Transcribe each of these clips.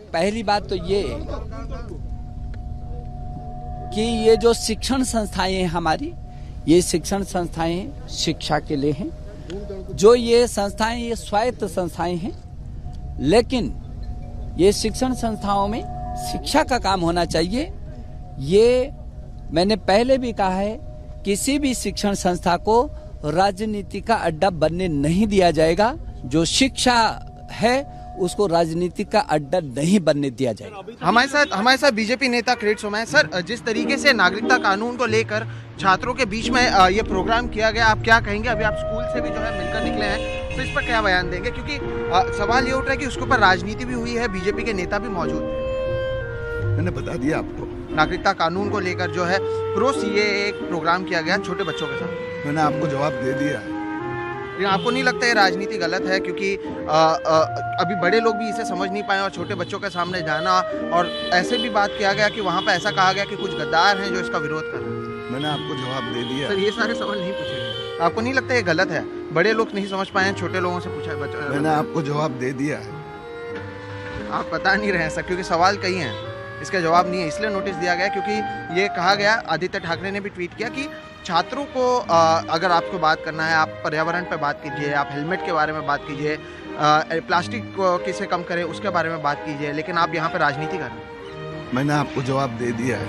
पहली बात तो ये कि ये जो शिक्षण संस्थाएं हैं हमारी, ये शिक्षण संस्थाएं शिक्षा के लिए हैं। जो ये संस्थाएं ये स्वायत्त संस्थाएं हैं, लेकिन ये शिक्षण संस्थाओं में शिक्षा का काम होना चाहिए। ये मैंने पहले भी कहा है, किसी भी शिक्षण संस्था को राजनीति का अड्डा बनने नहीं दिया जाएगा। जो शिक्षा है उसको राजनीति का अड्डा नहीं बनने दिया जाएगा। हमारे साथ बीजेपी नेता क्रेडिट सोमा है। सर, जिस तरीके से नागरिकता कानून को लेकर छात्रों के बीच में ये प्रोग्राम किया गया, आप क्या कहेंगे? अभी आप स्कूल से भी जो है मिलकर निकले हैं, तो इस पर क्या बयान देंगे? क्योंकि सवाल ये उठ रहा है कि उसके ऊपर राजनीति भी हुई है, बीजेपी के नेता भी मौजूद हैं। मैंने बता दिया आपको, नागरिकता कानून को लेकर जो है प्रो सीए एक प्रोग्राम किया गया छोटे बच्चों के साथ। मैंने आपको जवाब दे दिया है। लेकिन आपको नहीं लगता ये राजनीति गलत है? क्योंकि अभी बड़े लोग भी इसे समझ नहीं पाए और छोटे बच्चों के सामने जाना, और ऐसे भी बात किया गया कि वहाँ पर ऐसा कहा गया कि कुछ गद्दार हैं जो इसका विरोध कर रहे हैं। मैंने आपको जवाब दे दिया। सर, ये सारे सवाल नहीं पूछे गए। आपको नहीं लगता ये गलत है? बड़े लोग नहीं समझ पाए हैं, छोटे लोगों से पूछा है। मैंने आपको जवाब दे दिया है। आप बता नहीं रहे हैं सर, क्योंकि सवाल कई हैं, इसका जवाब नहीं है, इसलिए नोटिस दिया गया। क्योंकि ये कहा गया, आदित्य ठाकरे ने भी ट्वीट किया कि छात्रों को अगर आपको बात करना है, आप पर्यावरण पर बात कीजिए, आप हेलमेट के बारे में बात कीजिए, प्लास्टिक को कैसे कम करें उसके बारे में बात कीजिए, लेकिन आप यहाँ पर राजनीति कर रहे हैं। मैंने आपको जवाब दे दिया है।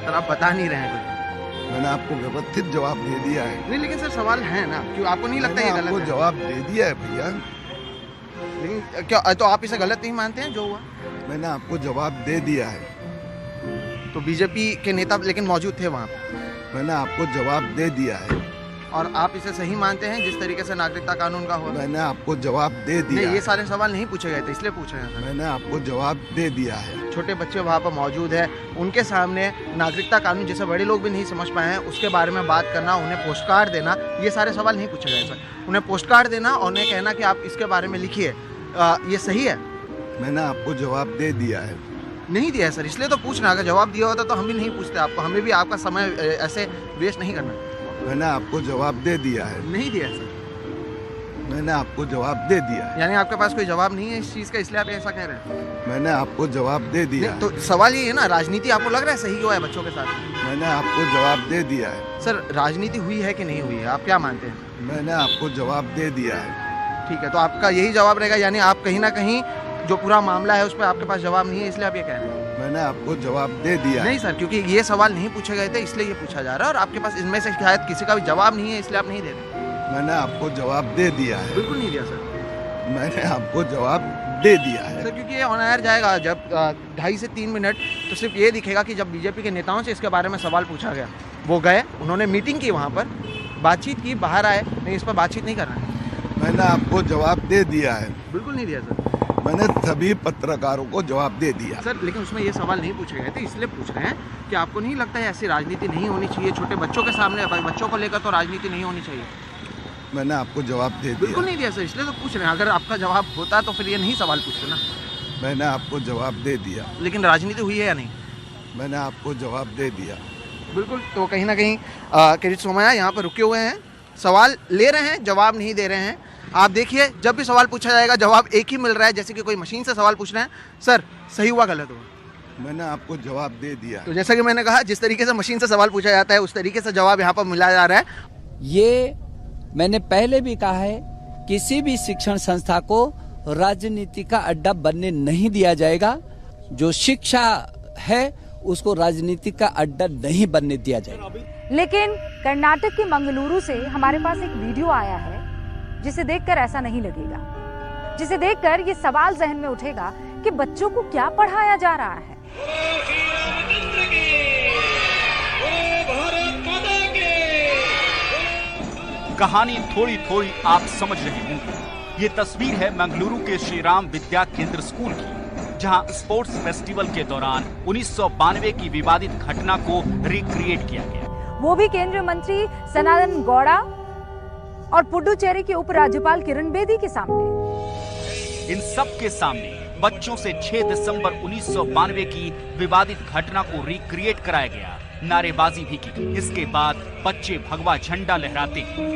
सर, आप बता नहीं रहे हैं कुछ। मैंने आपको व्यवस्थित जवाब दे दिया है। नहीं, लेकिन सर सवाल है ना, क्यों आपको नहीं लगता ये गलत है? जवाब दे दिया है भैया। लेकिन क्या तो आप इसे गलत नहीं मानते हैं जो हुआ? मैंने आपको जवाब दे दिया है। तो बीजेपी के नेता लेकिन मौजूद थे वहाँ पर। मैंने आपको जवाब दे दिया है। और आप इसे सही मानते हैं जिस तरीके से नागरिकता कानून का हुआ? मैंने आपको जवाब दे दिया। नहीं, ये सारे सवाल नहीं पूछे गए थे, इसलिए पूछ रहे हैं। मैंने आपको जवाब दे दिया है। छोटे बच्चे वहाँ पर मौजूद है, उनके सामने नागरिकता कानून जैसे बड़े लोग भी नहीं समझ पाए हैं उसके बारे में बात करना, उन्हें पोस्ट कार्ड देना, ये सारे सवाल नहीं पूछे गए सर। उन्हें पोस्ट कार्ड देना और उन्हें कहना कि आप इसके बारे में लिखिए, ये सही है? मैंने आपको जवाब दे दिया है। नहीं दिया है सर, इसलिए तो पूछना। अगर जवाब दिया होता तो हम भी नहीं पूछते आपको, हमें भी आपका समय ऐसे वेस्ट नहीं करना। मैंने आपको जवाब दे दिया है। नहीं दिया सर। मैंने आपको जवाब दे दिया है। यानी आपके पास कोई जवाब नहीं है इस चीज़ का, इसलिए आप ऐसा कह रहे हैं? मैंने आपको जवाब दे दिया है। तो सवाल ये है ना, राजनीति आपको लग रहा है सही हुआ है बच्चों के साथ? मैंने आपको जवाब दे दिया है। सर, राजनीति हुई है कि नहीं हुई है, आप क्या मानते हैं? मैंने आपको जवाब दे दिया है। ठीक है, तो आपका यही जवाब रहेगा, यानी आप कहीं ना कहीं जो पूरा मामला है उस पर आपके पास जवाब नहीं है, इसलिए आप ये कह रहे हैं? मैंने आपको जवाब दे दिया है। नहीं सर, क्योंकि ये सवाल नहीं पूछे गए थे, इसलिए ये पूछा जा रहा है, और आपके पास इनमें से शायद किसी का भी जवाब नहीं है, इसलिए आप नहीं दे रहे। मैंने आपको जवाब दे दिया है। बिल्कुल नहीं दिया सर। मैंने आपको जवाब दे दिया है सर, क्योंकि ये ऑन एयर जाएगा जब 2.5 से 3 मिनट, तो सिर्फ ये दिखेगा कि जब बीजेपी के नेताओं से इसके बारे में सवाल पूछा गया, वो गए, उन्होंने मीटिंग की, वहाँ पर बातचीत की, बाहर आए, नहीं इस पर बातचीत नहीं कर रहे हैं। मैंने आपको जवाब दे दिया है। बिल्कुल नहीं दिया सर। मैंने सभी पत्रकारों को जवाब दे दिया सर, लेकिन उसमें ये सवाल नहीं पूछे गए थे, इसलिए पूछ रहे हैं कि आपको नहीं लगता है ऐसी राजनीति नहीं होनी चाहिए? छोटे बच्चों के सामने, बच्चों को लेकर तो राजनीति नहीं होनी चाहिए। मैंने आपको जवाब दे दिया। बिल्कुल नहीं दिया सर, इसलिए तो पूछ रहे हैं। अगर आपका जवाब होता तो फिर ये नहीं सवाल पूछते ना। मैंने आपको जवाब दे दिया। लेकिन राजनीति हुई है या नहीं? मैंने आपको जवाब दे दिया। बिल्कुल। तो कहीं ना कहीं क्रेडिट सोमया यहाँ पर रुके हुए हैं, सवाल ले रहे हैं, जवाब नहीं दे रहे हैं। आप देखिए, जब भी सवाल पूछा जाएगा जवाब एक ही मिल रहा है, जैसे कि कोई मशीन से सवाल पूछ रहे हैं। सर, सही हुआ गलत हुआ? मैंने आपको जवाब दे दिया। तो जैसा कि मैंने कहा, जिस तरीके से मशीन से सवाल पूछा जाता है उस तरीके से जवाब यहाँ पर मिला जा रहा है। ये मैंने पहले भी कहा है, किसी भी शिक्षण संस्था को राजनीति का अड्डा बनने नहीं दिया जाएगा। जो शिक्षा है उसको राजनीति का अड्डा नहीं बनने दिया जाएगा। लेकिन कर्नाटक के मंगलुरु से हमारे पास एक वीडियो आया है जिसे देखकर ऐसा नहीं लगेगा, जिसे देखकर ये सवाल जहन में उठेगा कि बच्चों को क्या पढ़ाया जा रहा है। कहानी थोड़ी थोड़ी आप समझ रहे होंगे। ये तस्वीर है मंगलुरु के श्री राम विद्या केंद्र स्कूल की, जहां स्पोर्ट्स फेस्टिवल के दौरान 1992 की विवादित घटना को रिक्रिएट किया गया। वो भी केंद्रीय मंत्री सनातन गौड़ा और पुडुचेरी के उपराज्यपाल किरण बेदी के सामने। इन सब के सामने बच्चों से 6 दिसंबर 1992 की विवादित घटना को रिक्रिएट कराया गया, नारेबाजी भी की। इसके बाद बच्चे भगवा झंडा लहराते हैं।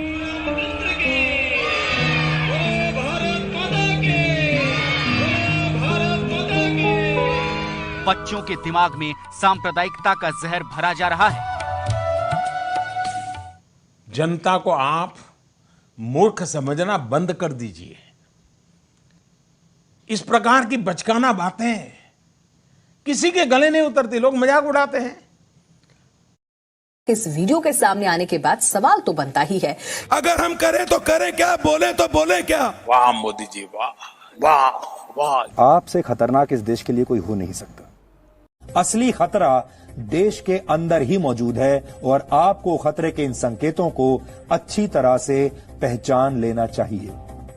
बच्चों के दिमाग में सांप्रदायिकता का जहर भरा जा रहा है। जनता को आप मूर्ख समझना बंद कर दीजिए। इस प्रकार की बचकाना बातें किसी के गले नहीं उतरती, लोग मजाक उड़ाते हैं। इस वीडियो के सामने आने के बाद सवाल तो बनता ही है, अगर हम करें तो करें क्या, बोले तो बोले क्या। वाह मोदी जी, वाह वाह वाह। आपसे खतरनाक इस देश के लिए कोई हो नहीं सकता। असली खतरा देश के अंदर ही मौजूद है और आपको खतरे के इन संकेतों को अच्छी तरह से पहचान लेना चाहिए।